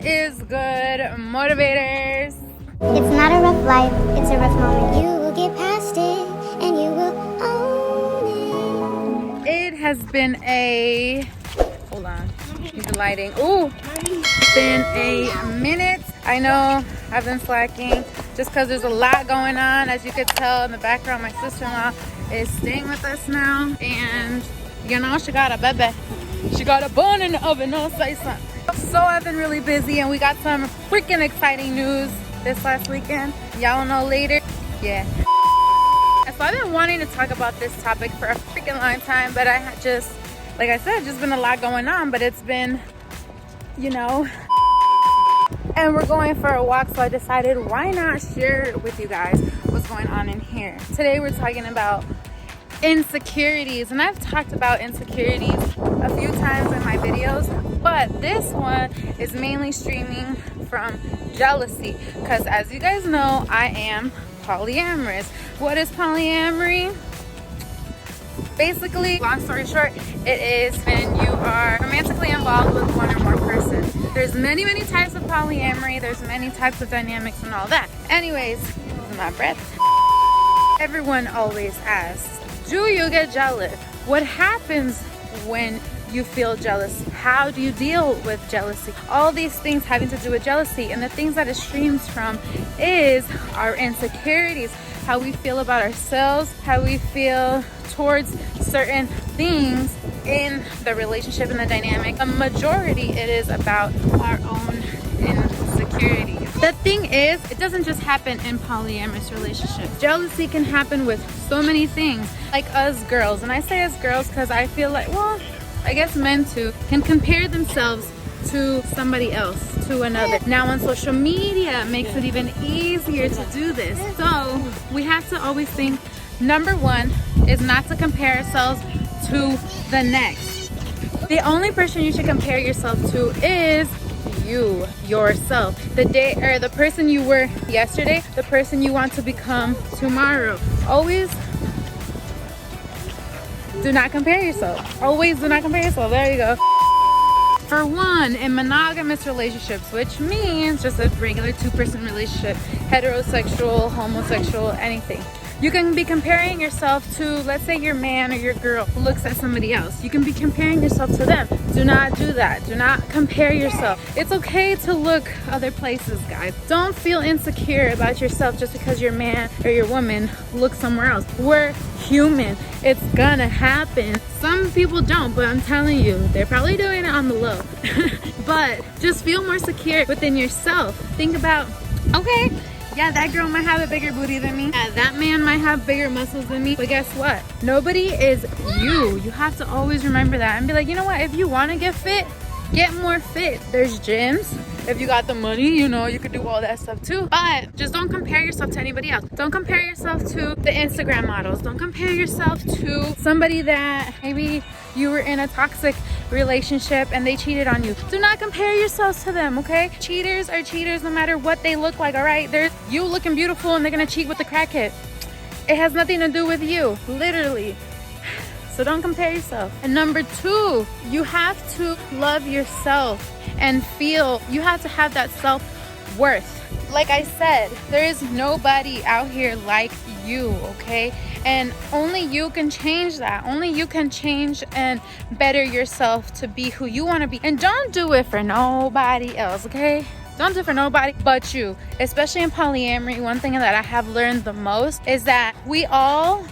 What is good, motivators? It's not a rough life, it's a rough moment. You will get past it and you will own it. It has been a, hold on, need the lighting. Ooh, it's been a minute. I know I've been slacking just because there's a lot going on. As you could tell in the background, my sister-in-law is staying with us now, and you know, she got a baby. She got a bun in the oven, no say something. So I've been really busy, and we got some freaking exciting news this last weekend. Y'all know later. Yeah. And so I've been wanting to talk about this topic for a freaking long time, but I had just, like I said, just been a lot going on, but it's been, you know, and we're going for a walk, so I decided why not share it with you guys what's going on in here. Today we're talking about insecurities, and I've talked about insecurities a few times in my videos, but this one is mainly streaming from jealousy, because as you guys know, I am polyamorous. What is polyamory? Basically, long story short, it is when you are romantically involved with one or more persons. There's many types of polyamory, there's many types of dynamics and all that. Anyways, losing my breath. Everyone always asks, do you get jealous? What happens when you feel jealous? How do you deal with jealousy? All these things having to do with jealousy, and the things that it streams from is our insecurities, how we feel about ourselves, how we feel towards certain things in the relationship and the dynamic. A majority, it is about our own insecurities. The thing is, it doesn't just happen in polyamorous relationships. Jealousy can happen with so many things, like us girls. And I say us girls because I feel like, well, I guess men too can compare themselves to somebody else, to another. Now on social media, it makes it even easier to do this. So we have to always think, number one is not to compare ourselves to the next. The only person you should compare yourself to is you, yourself. The day or the person you were yesterday, the person you want to become tomorrow. Always do not compare yourself. Always do not compare yourself. There you go. For one, in monogamous relationships, which means just a regular two-person relationship, heterosexual, homosexual, anything, you can be comparing yourself to, let's say your man or your girl looks at somebody else. You can be comparing yourself to them. Do not do that. Do not compare yourself. It's okay to look other places, guys. Don't feel insecure about yourself just because your man or your woman looks somewhere else. We're human. It's gonna happen. Some people don't, but I'm telling you, they're probably doing it on the low. But just feel more secure within yourself. Think about, okay, yeah, that girl might have a bigger booty than me. Yeah, that man might have bigger muscles than me. But guess what? Nobody is you. You have to always remember that and be like, you know what? If you want to get fit, get more fit. There's gyms. If you got the money, you know, you could do all that stuff too. But just don't compare yourself to anybody else. Don't compare yourself to the Instagram models. Don't compare yourself to somebody that maybe you were in a toxic relationship and they cheated on you. Do not compare yourselves to them, okay? Cheaters are cheaters no matter what they look like, all right? There's you looking beautiful and they're gonna cheat with the crackhead. It has nothing to do with you, literally. So don't compare yourself. And number two, you have to love yourself and feel, you have to have that self-worth. Like I said, there is nobody out here like you, okay? And only you can change that. Only you can change and better yourself to be who you want to be. And don't do it for nobody else, okay? Don't do it for nobody but you. Especially in polyamory, one thing that I have learned the most is that we all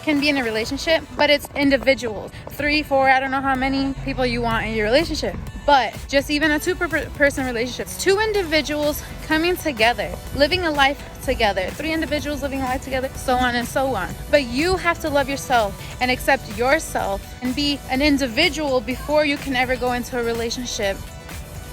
can be in a relationship, but it's individuals. 3, 4, I don't know how many people you want in your relationship. But just even a two-person relationship, 2 individuals coming together, living a life together, 3 individuals living a life together, so on and so on. But you have to love yourself and accept yourself and be an individual before you can ever go into a relationship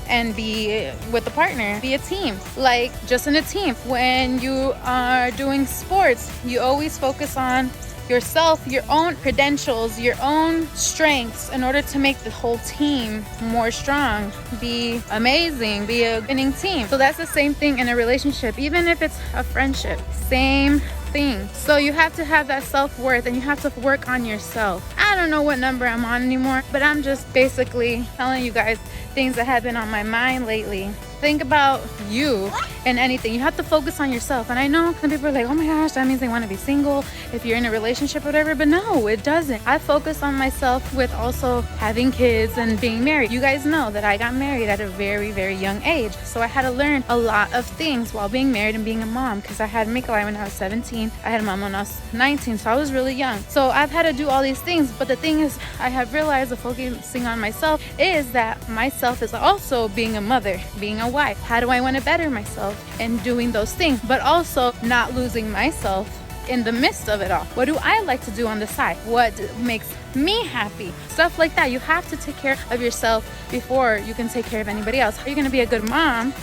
and be with a partner, be a team. Like just in a team, when you are doing sports, you always focus on yourself, your own credentials, your own strengths in order to make the whole team more strong, be amazing, be a winning team. So that's the same thing in a relationship, even if it's a friendship, same thing. So you have to have that self-worth and you have to work on yourself. I don't know what number I'm on anymore, but I'm just basically telling you guys things that have been on my mind lately. think about you in anything. You have to focus on yourself. And I know some people are like, oh my gosh, that means they want to be single if you're in a relationship or whatever, but no, it doesn't. I focus on myself with also having kids and being married. You guys know that I got married at a very, very young age, so I had to learn a lot of things while being married and being a mom, because I had Mikolai when I was 17. I had mom when I was 19, so I was really young. So I've had to do all these things, but the thing is, I have realized that focusing on myself is that myself is also being a mother, being a wife. How do I want to better myself and doing those things, but also not losing myself in the midst of it all? What do I like to do on the side? What makes me happy? Stuff like that. You have to take care of yourself before you can take care of anybody else. How are you going to be a good mom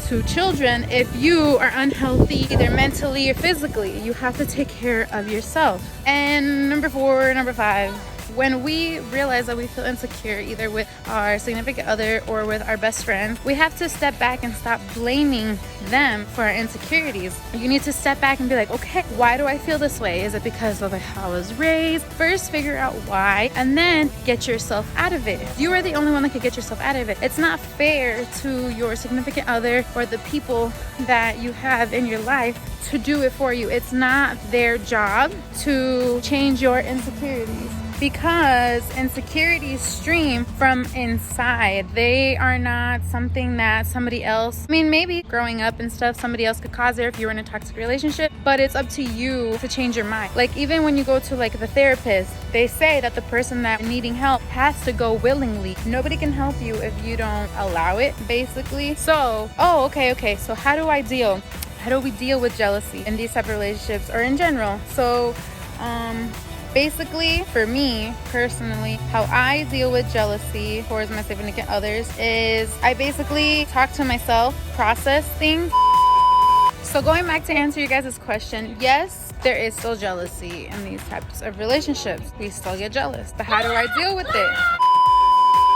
to children if you are unhealthy, either mentally or physically? You have to take care of yourself. And number 5, when we realize that we feel insecure either with our significant other or with our best friend, we have to step back and stop blaming them for our insecurities. You need to step back and be like, okay, why do I feel this way? Is it because of how I was raised? First, figure out why, and then get yourself out of it. You are the only one that can get yourself out of it. It's not fair to your significant other or the people that you have in your life to do it for you. It's not their job to change your insecurities, because insecurities stream from inside. They are not something that somebody else, I mean, maybe growing up and stuff, somebody else could cause it if you were in a toxic relationship, but it's up to you to change your mind. Like, even when you go to like the therapist, they say that the person that needing help has to go willingly. Nobody can help you if you don't allow it, basically. So, okay. So how do we deal with jealousy in these type of relationships or in general? So, basically, for me personally, how I deal with jealousy towards my significant others is I basically talk to myself, process things. So going back to answer you guys' question, yes, there is still jealousy in these types of relationships. We still get jealous, but how do I deal with it?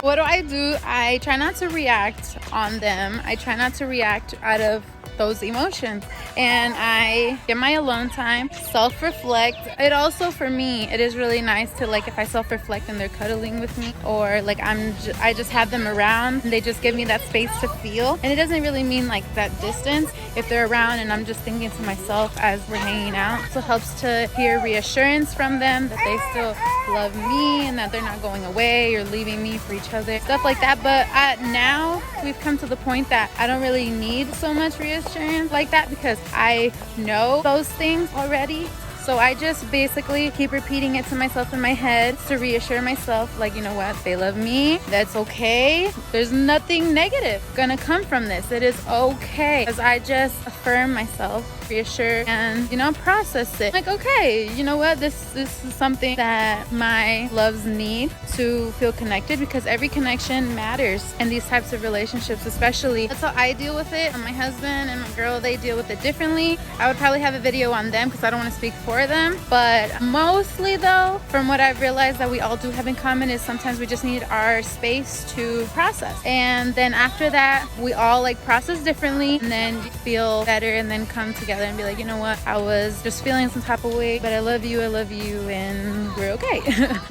What do? I try not to react on them. I try not to react out of those emotions, and I get my alone time, self-reflect. It also, for me, it is really nice to, like, if I self-reflect and they're cuddling with me, or like I just have them around and they just give me that space to feel. And it doesn't really mean like that distance if they're around and I'm just thinking to myself as we're hanging out. So it helps to hear reassurance from them that they still love me and that they're not going away or leaving me for each other, stuff like that. But now we've come to the point that I don't really need so much reassurance like that, because I know those things already. So I just basically keep repeating it to myself in my head to reassure myself, like, you know what, they love me, that's okay, there's nothing negative gonna come from this, it is okay. As I just affirm myself, reassure, and, you know, process it. Like, okay, you know what, this is something that my loves need to feel connected, because every connection matters in these types of relationships, especially. That's how I deal with it. And my husband and my girl, they deal with it differently. I would probably have a video on them because I don't want to speak for them, but mostly though, from what I've realized that we all do have in common is sometimes we just need our space to process, and then after that we all like process differently, and then feel better, and then come together and be like, you know what, I was just feeling some type of way, but I love you, and we're okay.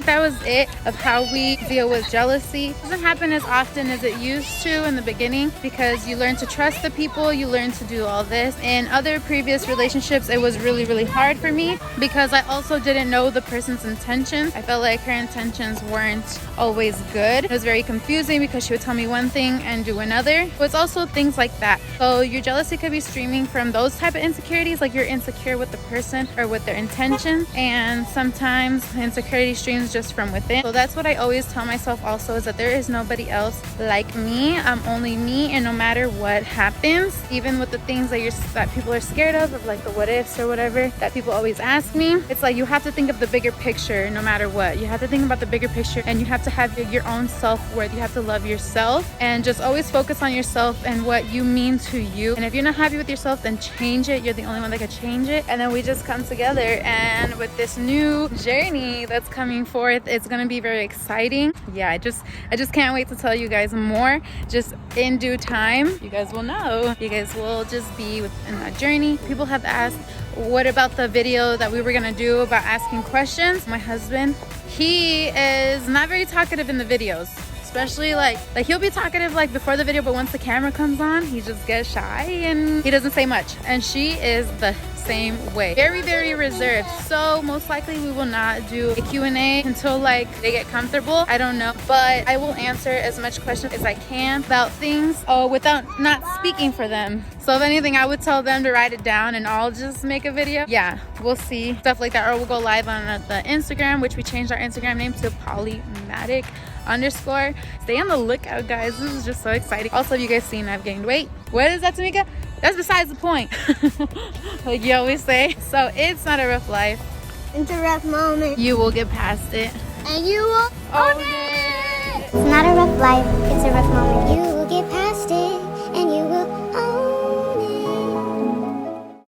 That was it of how we deal with jealousy. It doesn't happen as often as it used to in the beginning, because you learn to trust the people, you learn to do all this. In other previous relationships, it was really, really hard for me, because I also didn't know the person's intentions. I felt like her intentions weren't always good. It was very confusing because she would tell me one thing and do another. But it's also things like that. So your jealousy could be streaming from those type of insecurities, like you're insecure with the person or with their intentions, and sometimes insecurity streams just from within. So that's what I always tell myself also, is that there is nobody else like me. I'm only me, and no matter what happens, even with the things that people are scared of like the what ifs or whatever that people always ask me, it's like you have to think of the bigger picture no matter what. You have to think about the bigger picture, and you have to have your own self-worth. You have to love yourself and just always focus on yourself and what you mean to you. And if you're not happy with yourself, then change it. You're the only one that can change it. And then we just come together, and with this new journey that's coming forth, it's gonna be very exciting. Yeah, I just can't wait to tell you guys more. Just in due time, you guys will know. You guys will just be within that journey. People have asked, what about the video that we were gonna do about asking questions? My husband, he is not very talkative in the videos. especially like he'll be talkative like before the video, but once the camera comes on, he just gets shy and he doesn't say much. And she is the same way, very, very reserved. So most likely we will not do a Q&A until like they get comfortable. I don't know, but I will answer as much questions as I can about things without not speaking for them. So if anything, I would tell them to write it down and I'll just make a video. Yeah, we'll see, stuff like that. Or we'll go live on the Instagram, which we changed our Instagram name to Polyamorous_. Stay on the lookout, guys. This is just so exciting. Also, have you guys seen I've gained weight? What is that, Tamika? That's besides the point. Like you always say. So it's not a rough life. It's a rough moment. You will get past it. And you will own it. It's not a rough life. It's a rough moment. You will get past